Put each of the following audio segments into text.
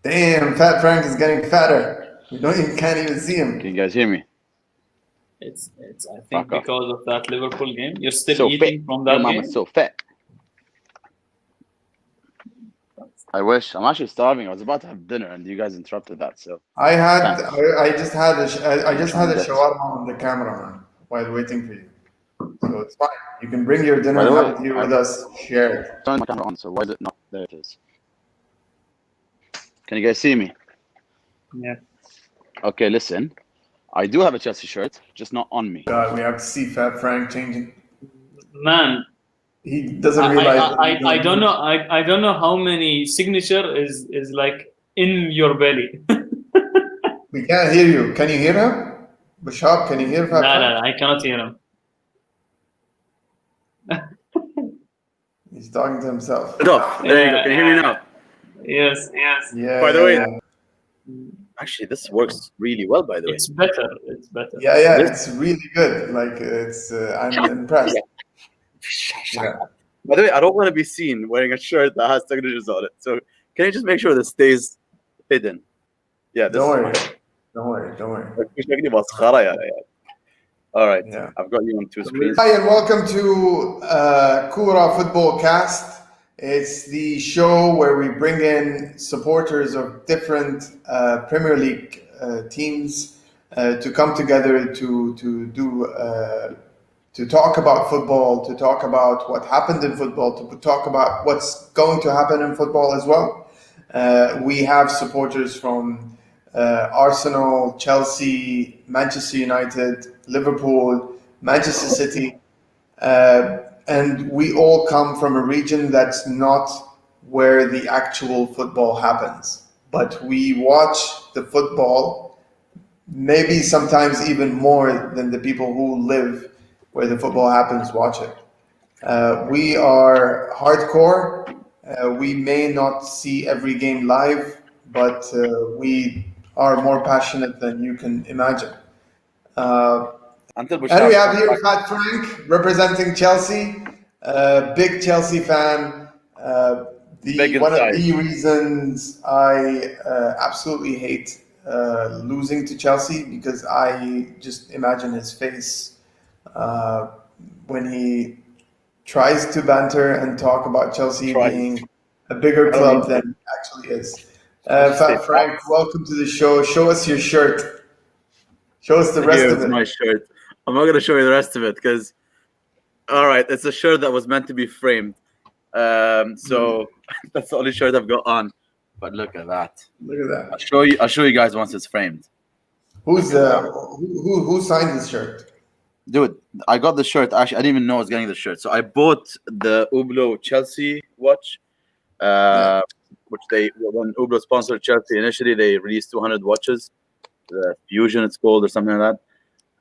Damn, Fat Frank is getting fatter. Can't even see him. Can you guys hear me? It's I think Fuck off. because of that Liverpool game. You're still So eating fat. from Your that mama's game. so fat. I wish. I'm actually starving. I was about to have dinner, and you guys interrupted that. So I thanks. just had a Yes. shawarma on the camera, man, while waiting for you. So it's fine. You can bring your dinner By the and way, have it here with us. Share it. turned my camera on. So why is it not? There it is. Can you guys see me? Yeah. Okay, listen. I do have a Chelsea shirt, just not on me. God, we have to see Fat Frank changing. Man, He doesn't realize. I don't know. I don't know how many signature is like in your belly. We can't hear you. Can you hear him? Bashab, can you hear Fat Frank? No, I cannot hear him. He's talking to himself. There you go. Can you hear me now? Yes. Yeah. By the way, yeah. actually, this works really well. By the way, It's better. Yeah, it's really good. Like I'm impressed. Yeah. By the way, I don't want to be seen wearing a shirt that has signatures on it. So can you just make sure this stays hidden? Yeah, this Don't is worry. fine. All right, Yeah. I've got you on two screens. Hi, and welcome to Koora Football Cast. It's the show where we bring in supporters of different Premier League teams to come together to talk about football, to talk about what happened in football, to talk about what's going to happen in football as well. We have supporters from Arsenal, Chelsea, Manchester United, Liverpool, Manchester City, and we all come from a region that's not where the actual football happens. But we watch the football, maybe sometimes even more than the people who live where the football happens watch it. We are hardcore. We may not see every game live, but we are more passionate than you can imagine. And we have here Fat Frank representing Chelsea, big Chelsea fan. One of the reasons I absolutely hate losing to Chelsea, because I just imagine his face when he tries to banter and talk about Chelsea being a bigger club than it actually is. Fat Frank, welcome to the show. Show us your shirt. Show us the rest of it. My shirt. I'm not going to show you the rest of it because, all right, it's a shirt that was meant to be framed. So that's the only shirt I've got on. But look at that. Look at that. I'll show you guys once it's framed. Who signed this shirt? Dude, I got the shirt. Actually, I didn't even know I was getting the shirt. So I bought the Hublot Chelsea watch, which when Hublot sponsored Chelsea initially, they released 200 watches. The Fusion, it's called, or something like that.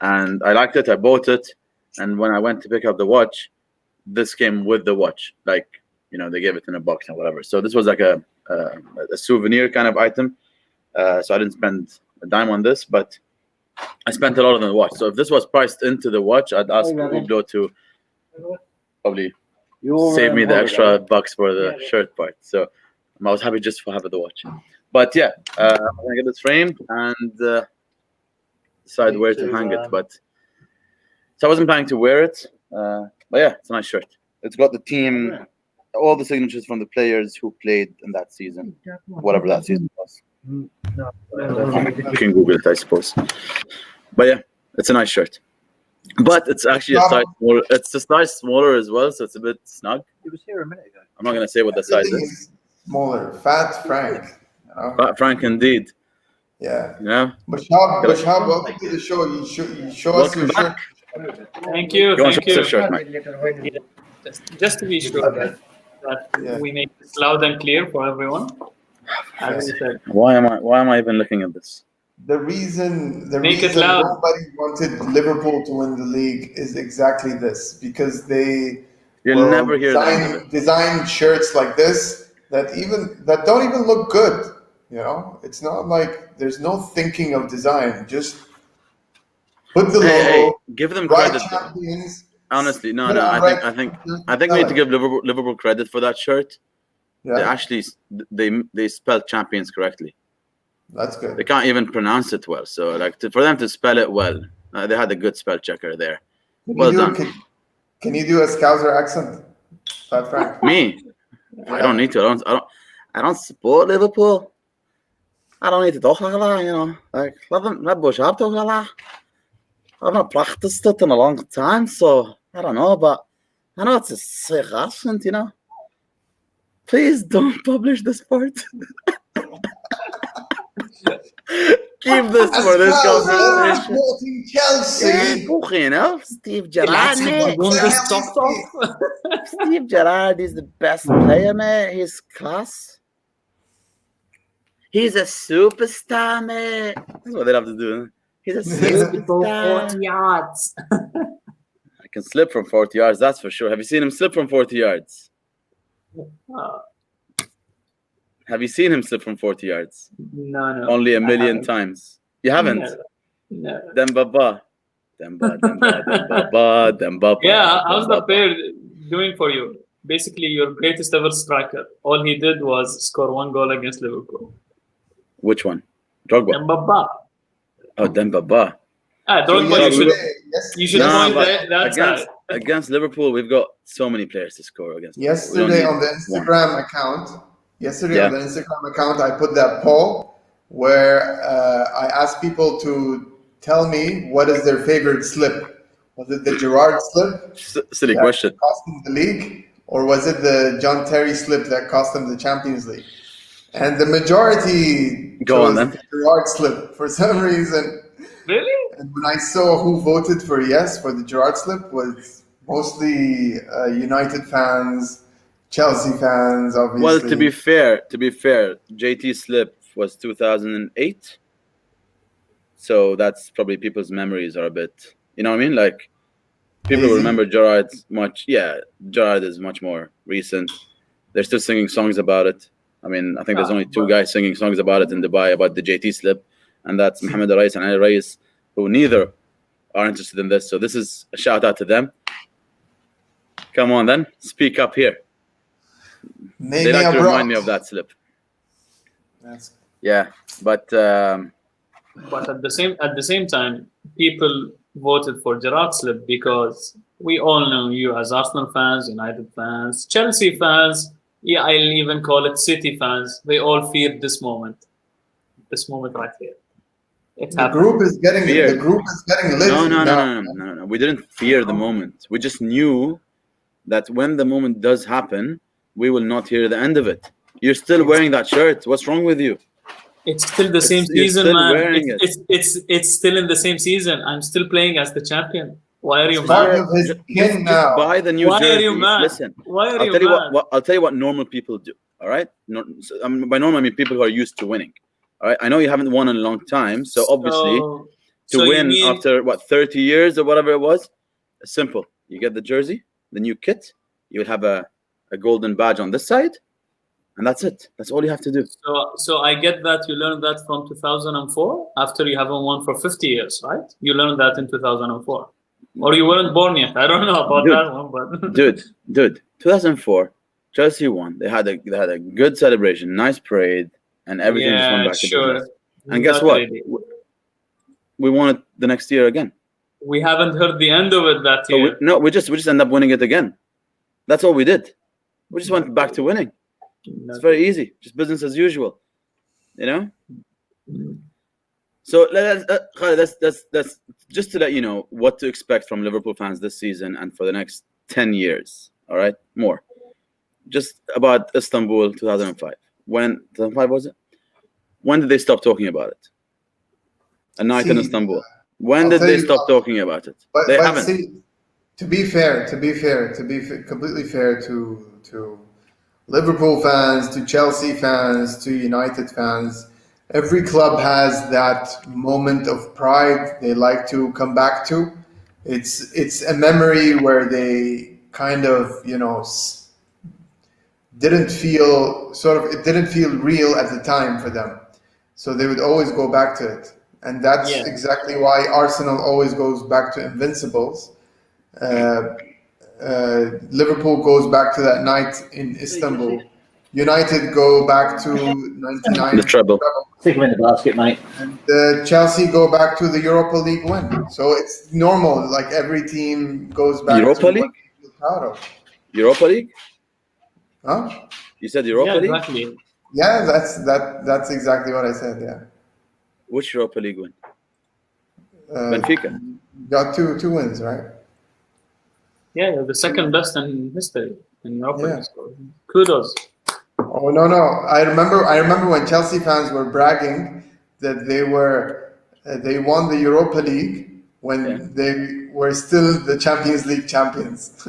And I liked it. I bought it. And when I went to pick up the watch, this came with the watch. Like, they gave it in a box and whatever. So this was like a souvenir kind of item. So I didn't spend a dime on this, but I spent a lot on the watch. So if this was priced into the watch, I'd ask Hublot to probably save me the extra bucks for the shirt part. So I was happy just for having the watch. But yeah, I'm gonna get this framed and decide where to hang it. But so I wasn't planning to wear it. But yeah, it's a nice shirt. It's got the team, all the signatures from the players who played in that season, whatever that season was. You can Google it, I suppose. But yeah, it's a nice shirt. But it's actually a size smaller. It's a size smaller as well, so it's a bit snug. It was here a minute ago. I'm not gonna say what the size is. Smaller, Fat Frank. Fat Frank, indeed. Yeah. Bashab, welcome to the show. You show us your shirt. Thank you. Shirt, Just to be sure that we make this loud and clear for everyone. As you said. Why am I even looking at this? The reason loud. Nobody wanted Liverpool to win the league is exactly this, because you'll never hear that. Design shirts like this that don't even look good. It's not like there's no thinking of design. Just put the logo. Hey, give them credit. Champions. Honestly, no. I think we need to give Liverpool credit for that shirt. They actually they spell champions correctly. That's good. They can't even pronounce it well. So like for them to spell it well, they had a good spell checker there. Well done. Can you do a Scouser accent? Frank. Me? Yeah. I don't need to. I don't support Liverpool. I don't need to talk like that, you know. Like let Bush have talk like that. I've not practiced it in a long time, so I don't know, but I know it's a sick accent, you know. Please don't publish this part. Keep this for this conversation. Supporting Chelsea. Yeah, you know, Steve Gerrard, mate. Steve Gerrard is the best player, mate. He's class. He's a superstar, mate. That's what they have to do. He's a superstar. 40 yards. I can slip from 40 yards, that's for sure. Have you seen him slip from 40 yards? Have you seen him slip from 40 yards? No. Only a million times. You haven't? No. Dembaba. Yeah, how's the player doing for you? Basically, your greatest ever striker. All he did was score 1 goal against Liverpool. Which one? Drogba. Dembaba. Oh, Dembaba. Drogba, you should point that side. Against Liverpool, we've got so many players to score against. Yesterday on the Instagram account, I put that poll where I asked people to tell me what is their favorite slip. Was it the Gerrard slip? Silly question. Cost them the league, or was it the John Terry slip that cost them the Champions League? And the majority chose the Gerrard slip for some reason. Really? And when I saw who voted for yes for the Gerrard slip was mostly United fans, Chelsea fans, obviously. Well, to be fair, JT slip was 2008. So that's probably people's memories are a bit, you know what I mean? Like people remember Gerrard much. Yeah, Gerrard is much more recent. They're still singing songs about it. I mean, I think there's only 2 guys singing songs about it in Dubai about the JT slip, and that's Mohamed Rais and Ali Rais, who neither are interested in this. So this is a shout out to them. Come on, then speak up here. They like to remind me of that slip. Yeah, but at the same time, people voted for Gerrard slip because we all know you as Arsenal fans, United fans, Chelsea fans. Yeah, I'll even call it City fans. They all feared this moment right here. The group is getting lit. No. We didn't fear the moment. We just knew that when the moment does happen, we will not hear the end of it. You're still wearing that shirt. What's wrong with you? It's still the same season, man. It's still in the same season. I'm still playing as the champion. Why are you mad? Just buy the new jersey. Why are you mad? Listen, I'll tell you what normal people do. All right. By normal, I mean people who are used to winning. All right. I know you haven't won in a long time, so obviously to win after 30 years or whatever it was, it's simple. You get the jersey, the new kit. You will have a golden badge on this side, and that's it. That's all you have to do. So I get that you learned that from 2004 after you haven't won for 50 years, right? You learned that in 2004. Or you weren't born yet. I don't know about that one, but dude, 2004, Chelsea won. They had a good celebration, nice parade, and everything just went back to business. And guess what? We won it the next year again. We haven't heard the end of it that year. We just end up winning it again. That's all we did. We just went back to winning. It's very easy, just business as usual, you know. So that's just to let you know what to expect from Liverpool fans this season and for the next 10 years. All right, more. Just about Istanbul 2005. When 2005 was it? When did they stop talking about it? A night in Istanbul. When did they stop talking about it? They haven't. See, to be completely fair to Liverpool fans, to Chelsea fans, to United fans, every club has that moment of pride they like to come back to. It's a memory where they kind of, didn't feel real at the time for them. So they would always go back to it. And that's exactly why Arsenal always goes back to Invincibles. Liverpool goes back to that night in Istanbul United go back to 99. The treble. Stick him in the basket, mate. And Chelsea go back to the Europa League win. So it's normal. Like every team goes back Europa to League? what they feel proud of. Europa League? Huh? You said Europa Yeah, League? exactly. Yeah, that's exactly what I said. Yeah. Which Europa League win? Uh, Benfica. Got two wins, right? Yeah, you're the second best in history in Europa. Yeah. So kudos. Oh no. I remember when Chelsea fans were bragging that they won the Europa League when they were still the Champions League champions.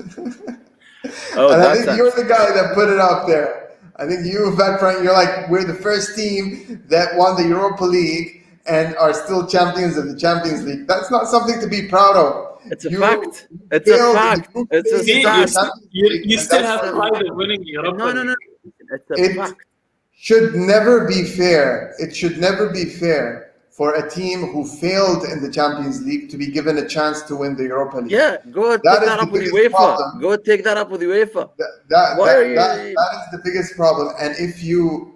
Oh, And I that's think you're the guy that put it out there. I think you, Fat Frank, you're like, we're the first team that won the Europa League and are still champions of the Champions League. That's not something to be proud of. It's a fact. It's a failed in the fact. group It's a stage See, of the fact. Champions you League, and still that's have not- pride of winning Europa. No. It's a It fact. should never be fair. It should never be fair for a team who failed in the Champions League to be given a chance to win the Europa League. Yeah, go take That is that the up with biggest UEFA. problem. Go take that up with UEFA. That Why are you- is the biggest problem. And if you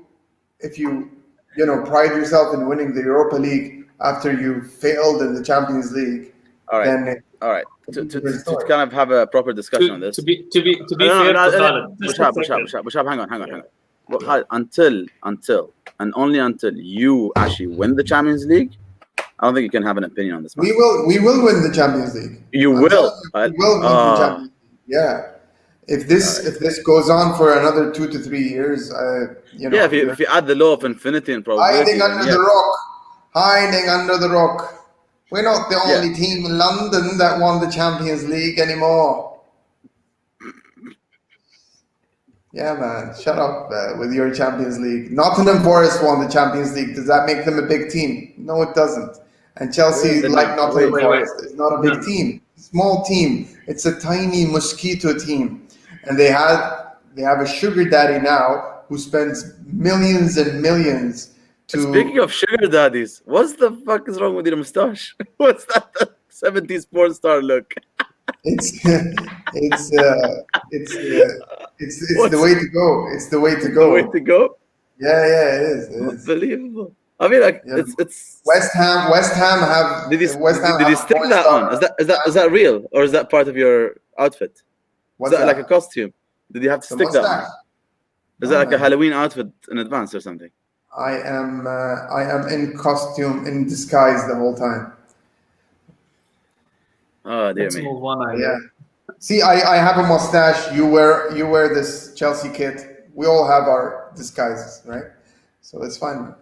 pride yourself in winning the Europa League after you failed in the Champions League, All right. then All right. it's To a different story. kind of have a proper discussion on this. To be No, fair no, to no, Khaled. just a second. Bushab, hang on. Well, Khaled, until and only until you actually win the Champions League, I don't think you can have an opinion on this. we will win the Champions League. You I'm will. telling you, we will win the Champions League. Yeah. If this goes on for another 2 to 3 years, Yeah, if you add the law of infinity and probability, hiding then under yeah. the rock, hiding under the rock. We're not the Yeah. only team in London that won the Champions League anymore. Yeah, man, shut up with your Champions League. Nottingham Forest won the Champions League. Does that make them a big team? No, it doesn't. And Chelsea, Wait, like Nottingham wait. Forest, is not a big No. team. Small team. It's a tiny mosquito team, and they have a sugar daddy now who spends millions and millions to. Speaking of sugar daddies, what the fuck is wrong with your mustache? What's that 70s porn star look? It's the way to go. It's the way to The go. way to go? Yeah, it is. It is. Unbelievable. I mean, like Yeah. it's. West Ham have. Did he have stick porn that star. on? Is that real or is that part of your outfit? Is What's that like a costume? Did you have to The stick that on? mustache. Is that like a man. Halloween outfit in advance or something? I am in costume, in disguise the whole time. Oh dear Let's me. move on. I Yeah. guess. See, I have a mustache. You wear this Chelsea kit. We all have our disguises, right? So it's fine.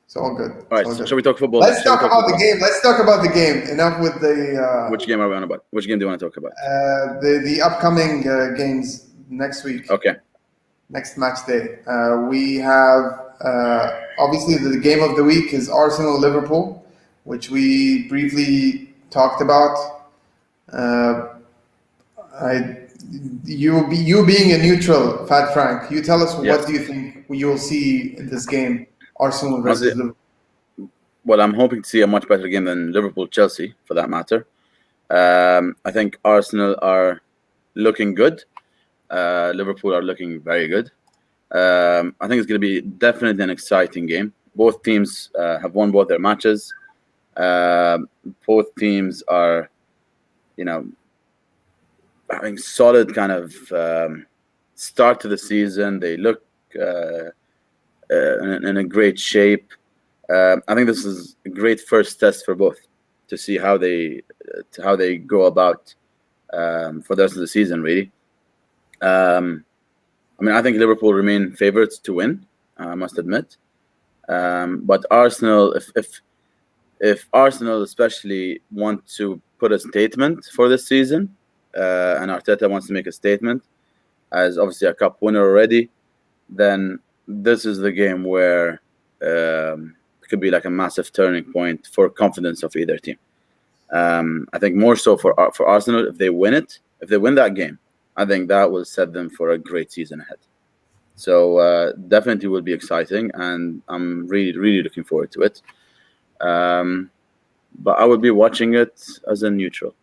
It's all good. All right, It's all good. shall we talk football? Let's Shall we talk about the game. Let's talk about the game. Enough with the Which game are we on about? Which game do you want to talk about? the upcoming games next week. Okay. Next match day. We have obviously the game of the week is Arsenal Liverpool, which we briefly talked about. You being a neutral, Fat Frank, you tell us Yes. what do you think you will see in this game, Arsenal versus Honestly, Liverpool. Well, I'm hoping to see a much better game than Liverpool Chelsea, for that matter. I think Arsenal are looking good. Liverpool are looking very good. I think it's going to be definitely an exciting game. Both teams have won both their matches. Both teams are, having solid kind of start to the season. They look in a great shape. I think this is a great first test for both to see how they go about for the rest of the season. Really, I think Liverpool remain favourites to win. I must admit, but Arsenal, if Arsenal especially want to put a statement for this season, and Arteta wants to make a statement as obviously a cup winner already, then this is the game where it could be like a massive turning point for confidence of either team. I think more so for Arsenal, if they win that game, I think that will set them for a great season ahead. So definitely will be exciting, and I'm really, really looking forward to it. But I will be watching it as a neutral.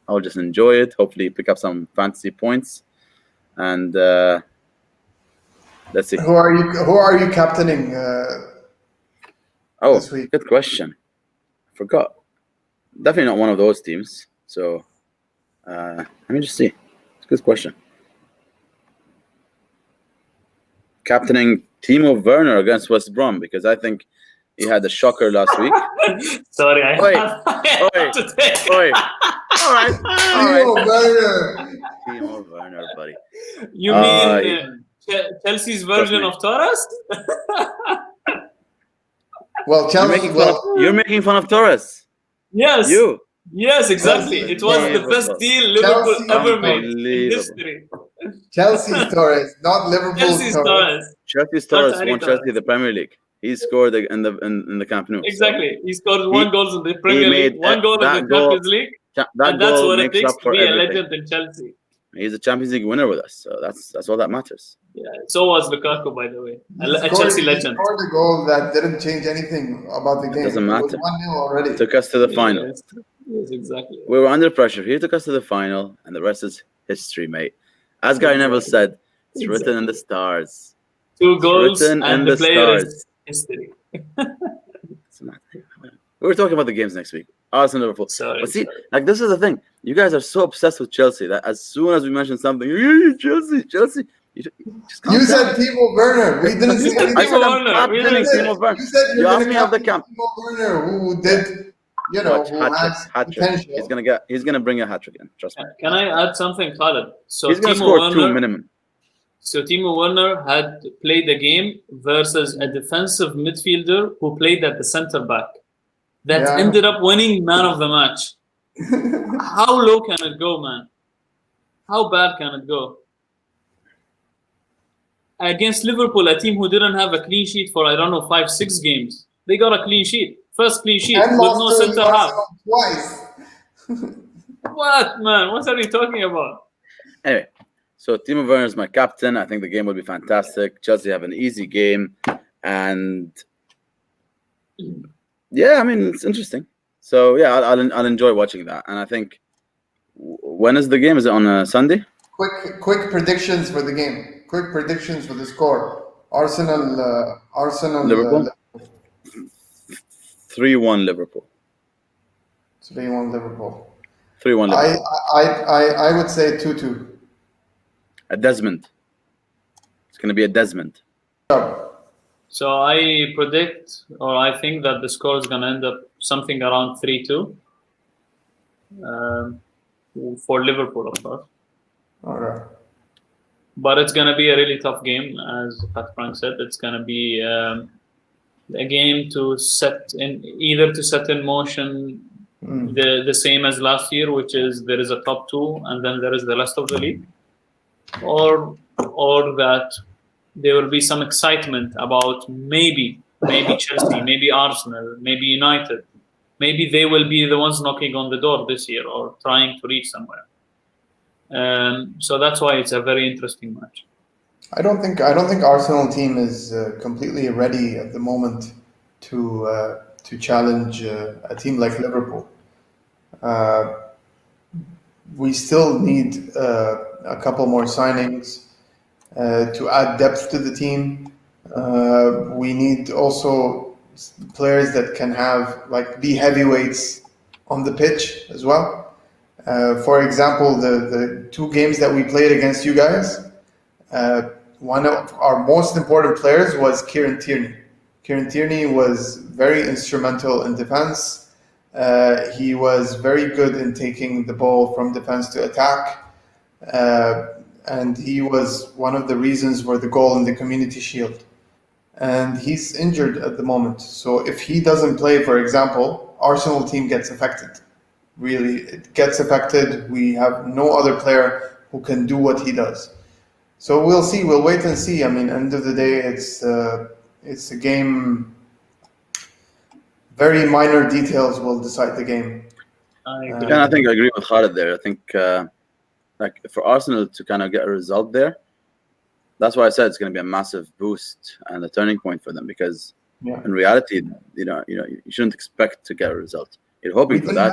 I'll just enjoy it, hopefully pick up some fantasy points, and Let's see. Who are you captaining this week? Good question. Forgot. Definitely not one of those teams. So let me just see. It's a good question. Captaining Timo Werner against West Brom because I think he had a shocker last week. Sorry, I Oi, have to take. Oi. All right. Timo Werner. Timo Werner, buddy. You mean Chelsea's version me. of Torres? Well, Chelsea. You're making fun of Torres. Yes. You. Yes, exactly. It was the best deal Liverpool ever made in history. Chelsea's Torres, not Liverpool's Chelsea's Torres. Chelsea's Torres won Chelsea the Premier League. He scored in the Camp Nou. Exactly. He scored 1 goal in the Premier League, 1 goal in the Champions League. And that's what it takes to be a legend in Chelsea. He's a Champions League winner with us, so that's all that matters. Yeah, so was Lukaku, by the way. A Chelsea legend. He scored a goal that didn't change anything about the game. It doesn't matter. It was 1-0 already. It took us to the final. Yes, exactly. We were under pressure. He took us to the final, and the rest is history, mate. As Gary Neville said, it's written in the stars. 2 goals and the player is history. We were talking about the games next week. Arsenal, Liverpool. But see, like this is the thing. You guys are so obsessed with Chelsea that as soon as we mention something, Chelsea. You said Timo Werner. We didn't say anything. Timo Werner. You said you asked me of the camp. Timo Werner, who did, hat-trick. He's gonna bring a hat-trick in. Trust me. Can I add something, Khaled? So he's gonna score 2 minimum. So Timo Werner had played the game versus a defensive midfielder who played at the center back. That ended up winning man of the match. How low can it go, man? How bad can it go? Against Liverpool, a team who didn't have a clean sheet for, 5-6 games. They got a clean sheet. First clean sheet with no center half. Twice. What, man? What are you talking about? Anyway, so Timo Werner is my captain. I think the game will be fantastic. Chelsea have an easy game. And yeah, I mean, it's interesting. So yeah, I'll enjoy watching that. And I think, when is the game? Is it on a Sunday? Quick predictions for the game. Quick predictions for the score. Arsenal. Liverpool. 3-1 Liverpool. 3-1 Liverpool. 3-1 Liverpool. I would say 2-2. A Desmond. It's going to be a Desmond. So I predict, or I think that the score is going to end up something around 3-2 for Liverpool, of course. All right. But it's going to be a really tough game, as Pat Frank said. It's going to be a game to set in motion the same as last year, which is there is a top 2 and then there is the rest of the league, or that there will be some excitement about maybe Chelsea, maybe Arsenal, maybe United. Maybe they will be the ones knocking on the door this year or trying to reach somewhere. So that's why it's a very interesting match. I don't think Arsenal team is completely ready at the moment to challenge a team like Liverpool. We still need a couple more signings to add depth to the team. We need also players that can be heavyweights on the pitch as well. For example, the 2 games that we played against you guys, one of our most important players was Kieran Tierney. Kieran Tierney was very instrumental in defense. He was very good in taking the ball from defense to attack. And he was one of the reasons for the goal in the Community Shield. And he's injured at the moment. So if he doesn't play, for example, Arsenal team gets affected. Really, it gets affected. We have no other player who can do what he does. So we'll see. We'll wait and see. I mean, end of the day, it's a game. Very minor details will decide the game. I think I agree with Khaled there. I think for Arsenal to kind of get a result there, that's why I said it's going to be a massive boost and a turning point for them, because in reality, you shouldn't expect to get a result. You're hoping for that.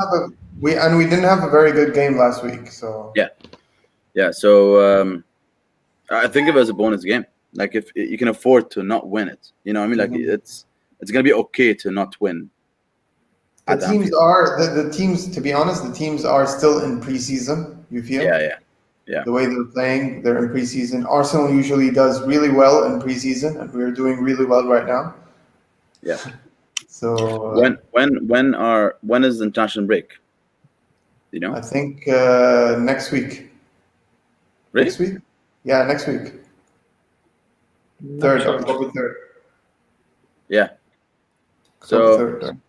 We didn't have a very good game last week, so yeah. So I think of it as a bonus game. Like if you can afford to not win it, you know what I mean? Like it's gonna be okay to not win. The at teams Anfield. are the teams. To be honest, the teams are still in preseason. You feel Yeah. the way they're playing, they're in preseason. Arsenal usually does really well in preseason, and we're doing really well right now. Yeah. So When is the international break? You know? I think next week. Really? Next week? Yeah, next week. Not sure. October 3rd. Yeah. October So 3rd.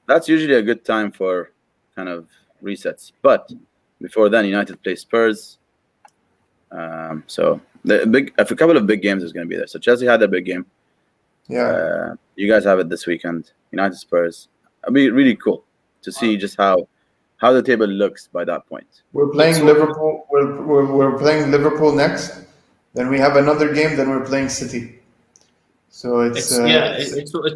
that's usually a good time for kind of resets. But before then, United play Spurs. So a couple of big games is going to be there. So Chelsea had a big game. Yeah. You guys have it this weekend. United Spurs. It'll be really cool to see just how the table looks by that point. We're playing Liverpool. We're playing Liverpool next. Then we have another game. Then we're playing City. So It's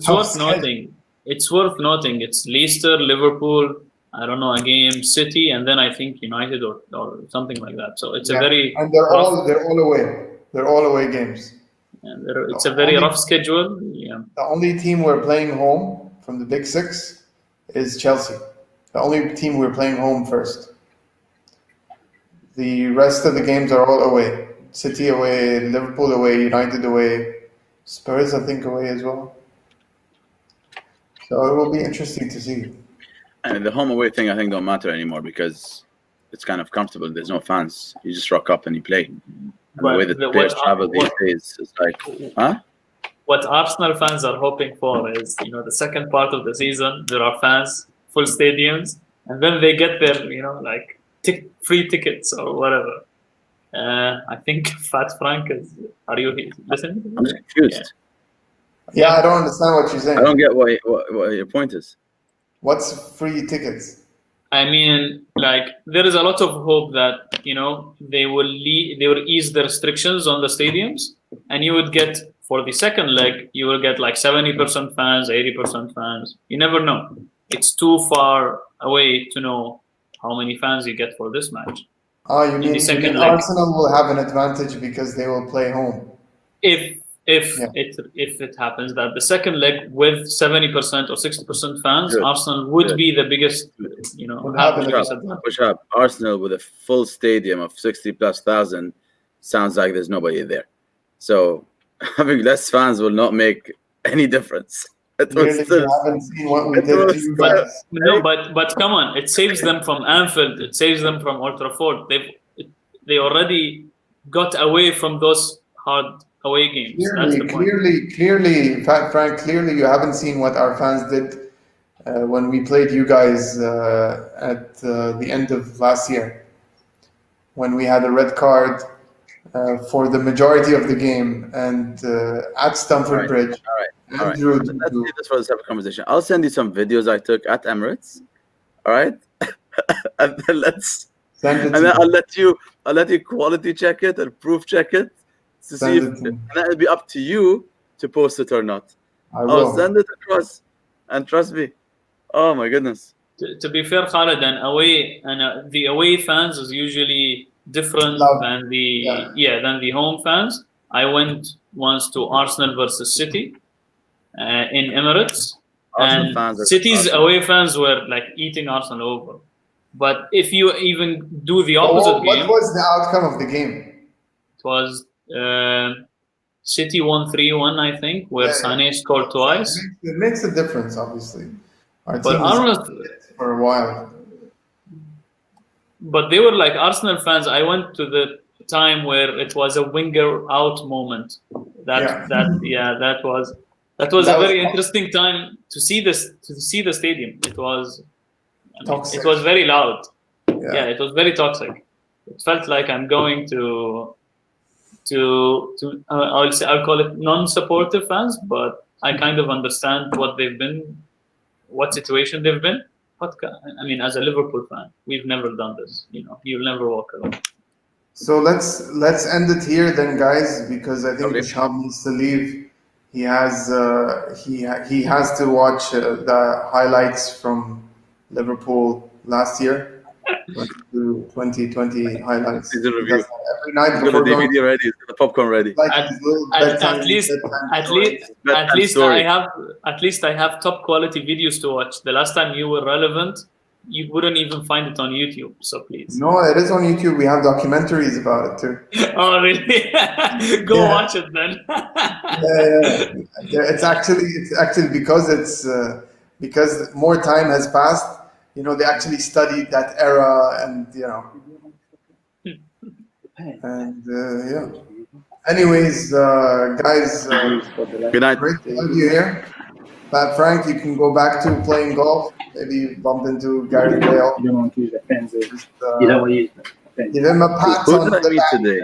worth noting. It's worth noting. It's Leicester, Liverpool, I don't know, a game, City, and then I think United or something like that. So it's a very and they're all away. They're all away games. And it's a very rough schedule. Yeah. The only team we're playing home from the Big Six is Chelsea. The only team we're playing home first. The rest of the games are all away. City away, Liverpool away, United away, Spurs I think away as well. So it will be interesting to see. And the home away thing I think don't matter anymore because it's kind of comfortable. There's no fans. You just rock up and you play. And the way that players travel these days is like, huh? What Arsenal fans are hoping for is, the second part of the season, there are fans, full stadiums, and then they get their, like free tickets or whatever. I think Fat Frank is. Are you listening? I'm just confused. Yeah, I don't understand what you're saying. I don't get what your point is. What's free tickets? I mean, like there is a lot of hope that they will ease the restrictions on the stadiums, and you would get for the second leg you will get like 70% fans, 80% fans. You never know. It's too far away to know how many fans you get for this match. You mean Arsenal will have an advantage because they will play home? If it happens that the second leg with 70% or 60% fans, Good. Arsenal would be the biggest, have the biggest advantage. Push up. Arsenal with a full stadium of 60,000+ sounds like there's nobody there. So having less fans will not make any difference. You haven't seen what we did to you guys. No, but come on, it saves them from Anfield. It saves them from Old Trafford. They already got away from those hard away games. Clearly, Fat Frank. Clearly, you haven't seen what our fans did when we played you guys at the end of last year, when we had a red card for the majority of the game, and at Stamford Bridge. All right. Let's do this for the separate conversation. I'll send you some videos I took at Emirates. All right, and then I'll let you quality check it and proof check it to see if, and then it'll be up to you to post it or not. I'll send it across, and trust me. Oh my goodness. To be fair, Khaled, the away fans is usually different than the home fans. I went once to Arsenal versus City in Emirates, and City's away fans were like eating Arsenal over. But if you even do the opposite game, what was the outcome of the game? It was City won 3-1, I think, where Sané scored twice. It makes a difference, obviously. Our but team Arsenal for a while. But they were like Arsenal fans. I went to the time where it was a winger out moment. That was a very interesting time to see the stadium. It was it was very loud. Yeah, it was very toxic. It felt like I'm going to I'll call it non-supportive fans, but I kind of understand what situation they've been. But I mean, as a Liverpool fan, we've never done this. You'll never walk away. So let's end it here then, guys, because I think Shab needs to leave. He has he has to watch the highlights from Liverpool last year. 2020 highlights. Season He review. does that every night He's got before the going DVD ready. He's got the popcorn ready. like At, his little at, bedtime, at least, bedtime at stories. least, Bedtime at least story. I have top quality videos to watch. The last time you were relevant, you wouldn't even find it on YouTube. So please. No, it is on YouTube. We have documentaries about it too. Oh really? Go Yeah. watch it then. Yeah. It's actually because more time has passed. They actually studied that era, and yeah. Anyways, guys, Good night. great to have you here. Pat Frank, you can go back to playing golf. Maybe you bump into Gareth Bale. You don't want to use the pens. Just, You don't want to use the give him a pat Who on did I the meet back. today?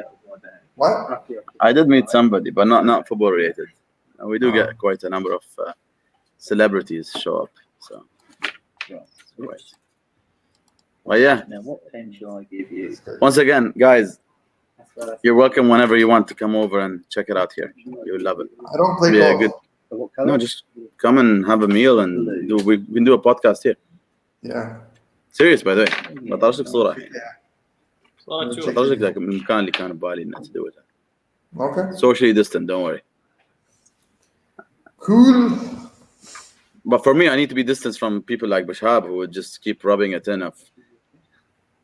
What? I did meet somebody, but not football related. We do get quite a number of celebrities show up. So, right. Well, yeah. Now, what pen shall I give you? Once again, guys, you're welcome whenever you want to come over and check it out here. You'll love it. I don't play Yeah, golf. good. What color? No, just come and have a meal and we can do a podcast here. Yeah. Serious, by the way. ما طرش لك صورة. صورة شو؟ ما طرش لك ذاك المكان اللي كان ببالي إنك to do it. Okay. Socially distant, don't worry. Cool. But for me, I need to be distanced from people like Bashab who would just keep rubbing it in of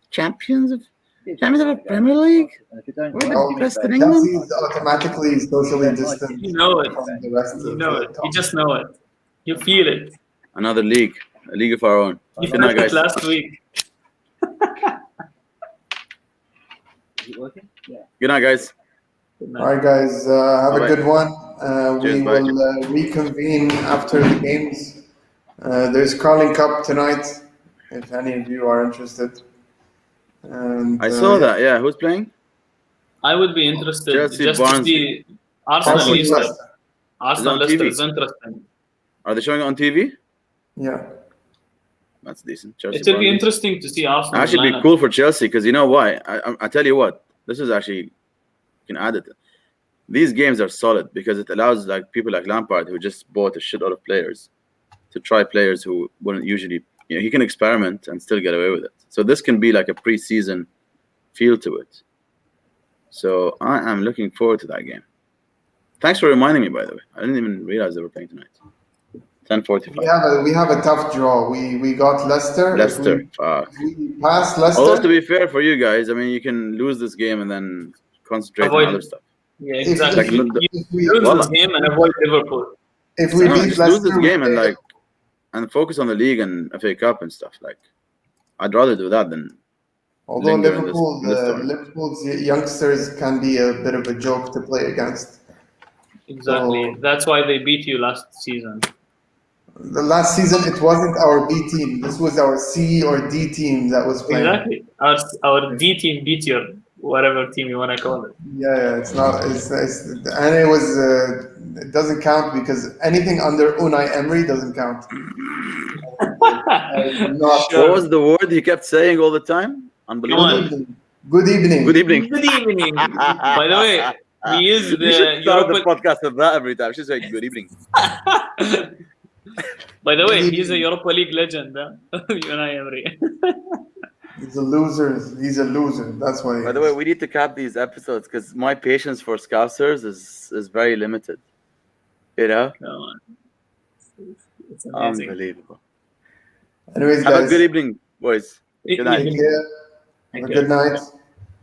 champions of the Premier League. Well, Best in England. Chelsea is automatically socially distant You know it. from the rest of You know the it. top. You just know it. You feel it. Another league, a league of our own. You Good night, felt it guys. last week. Is it working? Yeah. Good night, guys. Good All night. right, guys. Have a Bye-bye. good one. We Cheers, bye. will reconvene after the games. There's Carling Cup tonight, if any of you are interested. And I saw that. Yeah, who's playing? I would be interested Chelsea, just Barnes. to see Arsenal Arsenal, Leicester. Leicester. Arsenal Is it on Leicester TV? is interesting. Are they showing it on TV? Yeah. That's decent. Chelsea, It will be Barnes. interesting to see Arsenal. Actually, be cool for Chelsea because you know why? I tell you what. This is actually you can add it. These games are solid because it allows like people like Lampard who just bought a shitload of players to try players who wouldn't usually. He can experiment and still get away with it. So this can be like a pre-season feel to it. So I am looking forward to that game. Thanks for reminding me, by the way. I didn't even realize they were playing tonight. 10:45. We have a tough draw. We got Leicester. Leicester. Fuck. If we pass Leicester. Although to be fair for you guys, I mean you can lose this game and then concentrate Avoid on other stuff. Yeah, If- exactly. Like, You if we, lose Voila. this game and avoid Liverpool. if we No, beat just Leicester, lose this game and focus on the league and FA Cup and stuff. Like, I'd rather do that than although linger in this tournament. Liverpool's youngsters can be a bit of a joke to play against. Exactly. So- That's why they beat you last season. The last season, it wasn't our B team. This was our C or D team that was playing. Exactly. Our D team beat your whatever team you want to call it. Yeah, it's not. And it was. It doesn't count because anything under Unai Emery doesn't count. Not. What was the word he kept saying all the time? Unbelievable. Good evening. Good evening. Good evening. By the way, we use You should the start the Europa. podcast with that every time. She's like, good evening. By the way, he's a Europa League legend. Unai Emery. He's a loser. He's a loser. That's why. By the way, we need to cap these episodes because my patience for Scousers is very limited. You know? Come on. It's amazing. Unbelievable. Anyways, Have guys, a good evening, boys. Good night. take care. Have a good night.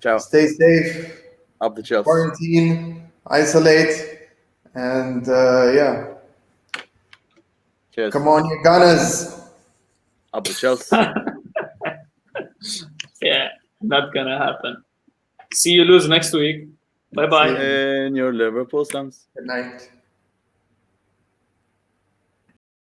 Ciao. Stay safe. Up the Chelsea. Quarantine. Isolate. And yeah, Cheers. come on, you Gunners. Up the Chelsea. Yeah, not gonna happen. See you lose next week. Bye bye. In your Liverpool Suns. Good night.